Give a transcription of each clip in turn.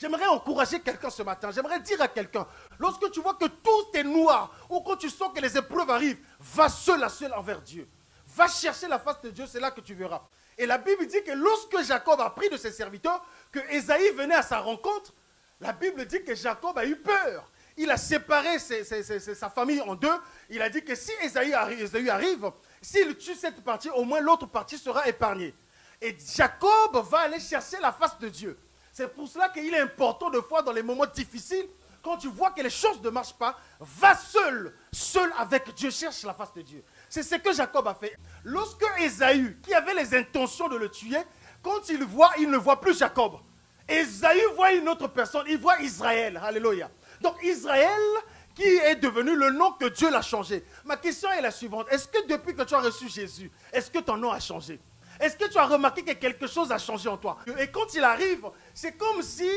J'aimerais encourager quelqu'un ce matin. J'aimerais dire à quelqu'un, lorsque tu vois que tout est noir, ou quand tu sens que les épreuves arrivent, va seul envers Dieu. Va chercher la face de Dieu, c'est là que tu verras. Et la Bible dit que lorsque Jacob a pris de ses serviteurs, que Ésaïe venait à sa rencontre, la Bible dit que Jacob a eu peur. Il a séparé sa famille en deux. Il a dit que si Ésaü arrive, s'il tue cette partie, au moins l'autre partie sera épargnée. Et Jacob va aller chercher la face de Dieu. C'est pour cela qu'il est important de fois dans les moments difficiles, quand tu vois que les choses ne marchent pas, va seul avec Dieu, cherche la face de Dieu. C'est ce que Jacob a fait. Lorsque Ésaü, qui avait les intentions de le tuer, quand il ne voit plus Jacob. Ésaü voit une autre personne, il voit Israël. Alléluia. Donc Israël, qui est devenu le nom que Dieu l'a changé. Ma question est la suivante. Est-ce que depuis que tu as reçu Jésus, est-ce que ton nom a changé? Est-ce que tu as remarqué que quelque chose a changé en toi? Et quand il arrive, c'est comme si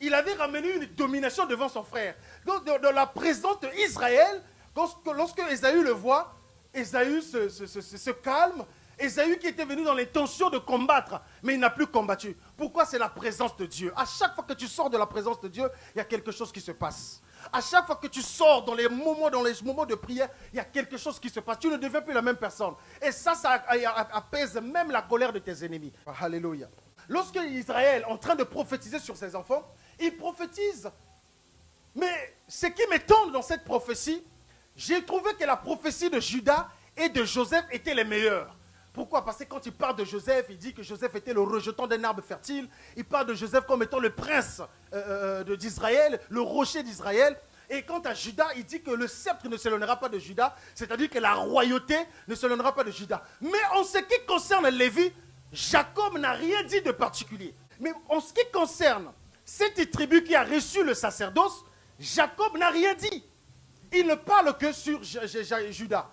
il avait ramené une domination devant son frère. Donc de la présence d'Israël, lorsque Ésaü le voit, Ésaü se calme. Ésaü qui était venu dans l'intention de combattre, mais il n'a plus combattu. Pourquoi? C'est la présence de Dieu. À chaque fois que tu sors de la présence de Dieu, il y a quelque chose qui se passe. À chaque fois que tu sors dans les moments de prière, il y a quelque chose qui se passe. Tu ne deviens plus la même personne. Et ça apaise même la colère de tes ennemis. Alléluia. Lorsque Israël est en train de prophétiser sur ses enfants, il prophétise. Mais ce qui m'étonne dans cette prophétie, j'ai trouvé que la prophétie de Judas et de Joseph étaient les meilleures. Pourquoi? Parce que quand il parle de Joseph, il dit que Joseph était le rejeton d'un arbre fertile. Il parle de Joseph comme étant le prince d'Israël, le rocher d'Israël. Et quant à Judas, il dit que le sceptre ne s'éloignera pas de Judas, c'est-à-dire que la royauté ne s'éloignera pas de Judas. Mais en ce qui concerne Lévi, Jacob n'a rien dit de particulier. Mais en ce qui concerne cette tribu qui a reçu le sacerdoce, Jacob n'a rien dit. Il ne parle que sur Judas.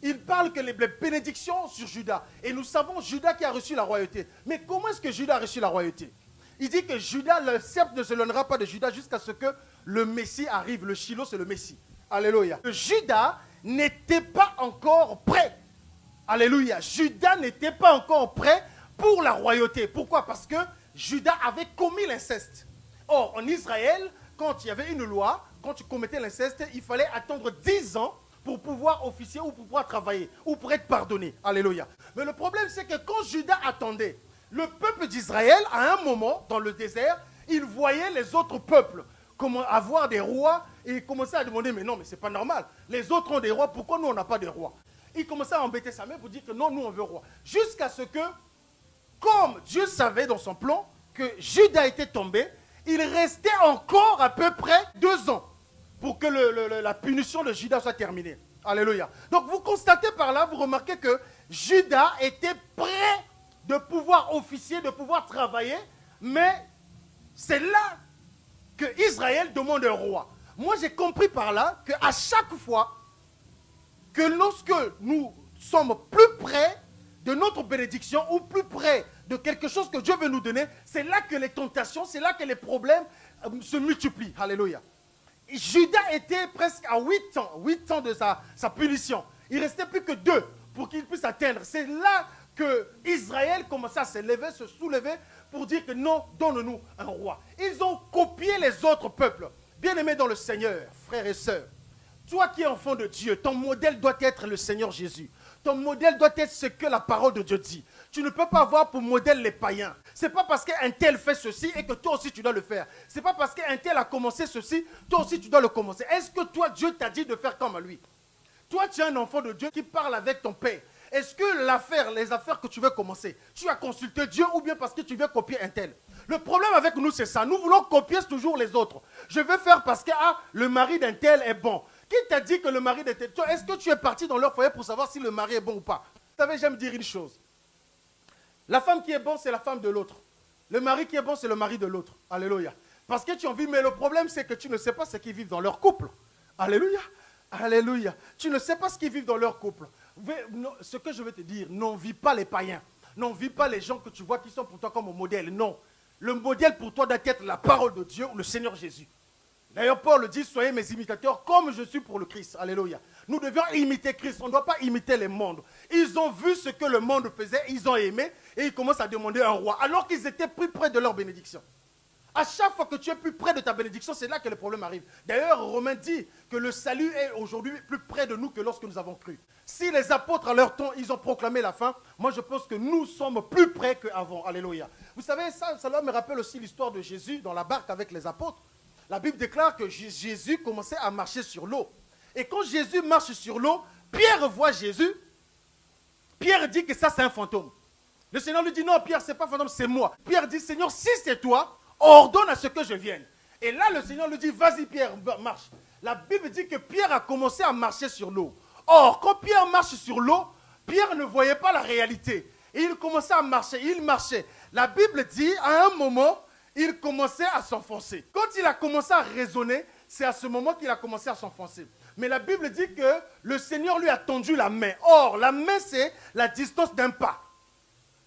Il parle que les bénédictions sur Judas. Et nous savons Judas qui a reçu la royauté. Mais comment est-ce que Judas a reçu la royauté? Il dit que Judas, le sceptre ne s'éloignera pas de Judas jusqu'à ce que le Messie arrive. Le Shiloh, c'est le Messie. Alléluia. Judas n'était pas encore prêt. Alléluia. Judas n'était pas encore prêt pour la royauté. Pourquoi? Parce que Judas avait commis l'inceste. Or, en Israël, quand il y avait une loi, quand tu commettais l'inceste, il fallait attendre 10 ans pour pouvoir officier ou pour pouvoir travailler, ou pour être pardonné. Alléluia. Mais le problème, c'est que quand Judas attendait, le peuple d'Israël, à un moment, dans le désert, il voyait les autres peuples avoir des rois, et il commençait à demander, mais non, mais c'est pas normal. Les autres ont des rois, pourquoi nous, on n'a pas de rois? Il commençait à embêter sa mère pour dire que non, nous, on veut roi. Jusqu'à ce que, comme Dieu savait dans son plan que Judas était tombé, il restait encore à peu près 2 ans pour que la punition de Judas soit terminée. Alléluia. Donc vous constatez par là, vous remarquez que Judas était prêt de pouvoir officier, de pouvoir travailler, mais c'est là que Israël demande un roi. Moi j'ai compris par là qu'à chaque fois que lorsque nous sommes plus près de notre bénédiction ou plus près de quelque chose que Dieu veut nous donner, c'est là que les tentations, c'est là que les problèmes se multiplient. Alléluia. Judas était presque à 8 ans de sa punition. Il ne restait plus que 2 pour qu'il puisse atteindre. C'est là que Israël commençait à se soulever pour dire que non, donne-nous un roi. Ils ont copié les autres peuples. Bien-aimés dans le Seigneur, frères et sœurs, toi qui es enfant de Dieu, ton modèle doit être le Seigneur Jésus. Ton modèle doit être ce que la parole de Dieu dit. Tu ne peux pas avoir pour modèle les païens. Ce n'est pas parce qu'un tel fait ceci et que toi aussi tu dois le faire. Ce n'est pas parce qu'un tel a commencé ceci, toi aussi tu dois le commencer. Est-ce que toi, Dieu t'a dit de faire comme lui? Toi, tu es un enfant de Dieu qui parle avec ton père. Est-ce que les affaires que tu veux commencer, tu as consulté Dieu ou bien parce que tu veux copier un tel? Le problème avec nous, c'est ça. Nous voulons copier toujours les autres. Je veux faire parce que le mari d'un tel est bon. Qui t'a dit que le mari d'un tel... Est-ce que tu es parti dans leur foyer pour savoir si le mari est bon ou pas? Vous savez, j'aime dire une chose. La femme qui est bonne, c'est la femme de l'autre. Le mari qui est bon, c'est le mari de l'autre. Alléluia. Parce que tu en vis, mais le problème, c'est que tu ne sais pas ce qu'ils vivent dans leur couple. Alléluia. Alléluia. Tu ne sais pas ce qu'ils vivent dans leur couple. Ce que je veux te dire, n'envie pas les païens. N'envie pas les gens que tu vois qui sont pour toi comme modèle. Non. Le modèle pour toi doit être la parole de Dieu ou le Seigneur Jésus. D'ailleurs, Paul dit, soyez mes imitateurs comme je suis pour le Christ. Alléluia. Nous devions imiter Christ. On ne doit pas imiter les mondes. Ils ont vu ce que le monde faisait, ils ont aimé et ils commencent à demander un roi. Alors qu'ils étaient plus près de leur bénédiction. À chaque fois que tu es plus près de ta bénédiction, c'est là que le problème arrive. D'ailleurs, Romain dit que le salut est aujourd'hui plus près de nous que lorsque nous avons cru. Si les apôtres, à leur temps, ils ont proclamé la fin, moi je pense que nous sommes plus près qu'avant. Alléluia. Vous savez, ça me rappelle aussi l'histoire de Jésus dans la barque avec les apôtres. La Bible déclare que Jésus commençait à marcher sur l'eau. Et quand Jésus marche sur l'eau, Pierre voit Jésus. Pierre dit que ça c'est un fantôme. Le Seigneur lui dit non, Pierre, ce n'est pas un fantôme, c'est moi. Pierre dit, Seigneur, si c'est toi, ordonne à ce que je vienne. Et là, le Seigneur lui dit, vas-y Pierre, marche. La Bible dit que Pierre a commencé à marcher sur l'eau. Or, quand Pierre marche sur l'eau, Pierre ne voyait pas la réalité. Et il commençait à marcher, il marchait. La Bible dit, à un moment, il commençait à s'enfoncer. Quand il a commencé à raisonner, c'est à ce moment qu'il a commencé à s'enfoncer. Mais la Bible dit que le Seigneur lui a tendu la main. Or, la main, c'est la distance d'un pas.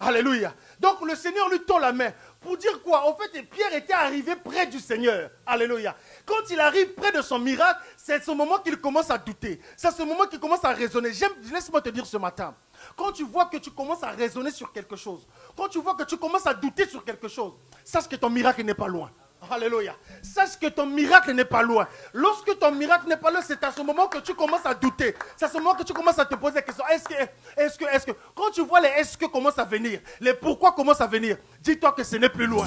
Alléluia. Donc le Seigneur lui tend la main. Pour dire quoi? En fait, Pierre était arrivé près du Seigneur. Alléluia. Quand il arrive près de son miracle, c'est à ce moment qu'il commence à douter. C'est à ce moment qu'il commence à raisonner. Laisse-moi te dire ce matin. Quand tu vois que tu commences à raisonner sur quelque chose, quand tu vois que tu commences à douter sur quelque chose, sache que ton miracle n'est pas loin. Alléluia. Sache que ton miracle n'est pas loin. Lorsque ton miracle n'est pas loin, c'est à ce moment que tu commences à douter. C'est à ce moment que tu commences à te poser la question. Est-ce que, quand tu vois les est-ce que commencent à venir, les pourquoi commencent à venir, dis-toi que ce n'est plus loin.